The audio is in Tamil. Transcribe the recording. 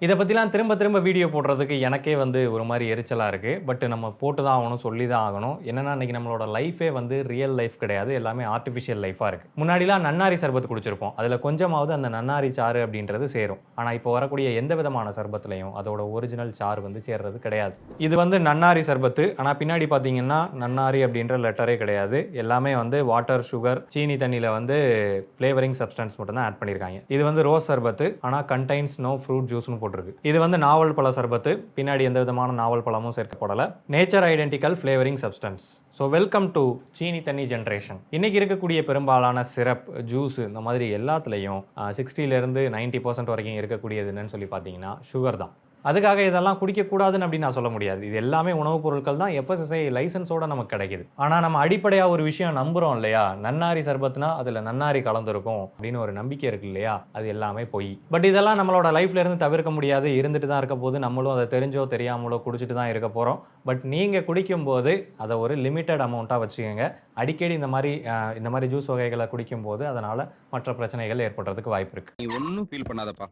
இத பத்திலாம் திரும்ப திரும்ப வீடியோ போடுறதுக்கு எனக்கே வந்து ஒரு மாரி எரிச்சலா இருக்கு. பட் நம்ம போட்டு தான் ஆகணும், சொல்லி தான் ஆகணும். என்னன்னா, இன்னைக்கு நம்மளோட லைஃபே வந்து ரியல் லைஃப் கிடையாது. எல்லாமே ஆர்ட்டிஃபிஷியல் லைஃபா இருக்கு. முன்னாடிலாம் நன்னாரி சர்பத் குடிச்சிருப்போம். அதுல கொஞ்சமாவது அந்த நன்னாரி சாறு அப்படின்றது சேரும். ஆனா, இப்போ வரக்கூடிய எந்த விதமான சர்பத்லயும் அதோட ஒரிஜினல் சாறு வந்து சேர்றது கிடையாது. இது வந்து நன்னாரி சர்பத்து. ஆனா, பின்னாடி பார்த்தீங்கன்னா, நன்னாரி அப்படின்ற லெட்டரே கிடையாது. எல்லாமே வந்து வாட்டர், சுகர், சீனி தண்ணீல வந்து ஃப்ளேவரிங் சப்ஸ்டன்ஸ் மட்டும் தான் ஆட் பண்ணியிருக்காங்க. இது வந்து ரோஸ் சர்பத்து. ஆனா, கண்டைன்ஸ் நோ ஃப்ரூட் ஜூஸ்னு போட்டிருக்கு. இது வந்து நாவல் பழ சர்பத்து. பின்னாடி எந்த விதமான நாவல் பழமும் சேர்க்கப்படல. Nature identical flavouring substance. So welcome to சீனி தண்ணி ஜென்ரேஷன். இன்னைக்கு இருக்கக்கூடிய பெரும்பாலான சிரப், ஜூஸ் இந்த மாதிரி எல்லாத்துலேயும் 60லேருந்து 90% வரைக்கும் இருக்கக்கூடியது என்னன்னு சொல்லி பார்த்தீங்கன்னா சுகர் தான். அதுக்காக இதெல்லாம் குடிக்கக்கூடாதுன்னு அப்படின்னு நான் சொல்ல முடியாது. இது எல்லாமே உணவுப் பொருட்கள் தான். எஃப்எஸ்எஸ்ஐ லைசன்ஸோட நமக்கு கிடைக்குது. ஆனால் நம்ம அடிப்படையாக ஒரு விஷயம் நம்புகிறோம் இல்லையா? நன்னாரி சர்பத்னா அதில் நன்னாரி கலந்துருக்கும் அப்படின்னு ஒரு நம்பிக்கை இருக்கு இல்லையா? அது எல்லாமே பொய். பட் இதெல்லாம் நம்மளோட லைஃப்ல இருந்து தவிர்க்க முடியாது. இருந்துட்டு தான் இருக்க போது. நம்மளும் அதை தெரிஞ்சோ தெரியாமலோ குடிச்சிட்டு தான் இருக்க போகிறோம். பட் நீங்கள் குடிக்கும்போது அதை ஒரு லிமிட்டட் அமௌண்ட்டாக வச்சுக்கோங்க. அடிக்கடி இந்த மாதிரி ஜூஸ் வகைகளை குடிக்கும்போது அதனால் மற்ற பிரச்சனைகள் ஏற்படுறதுக்கு வாய்ப்பு இருக்குது. நீ ஒன்னும் ஃபீல் பண்ணாதப்பா.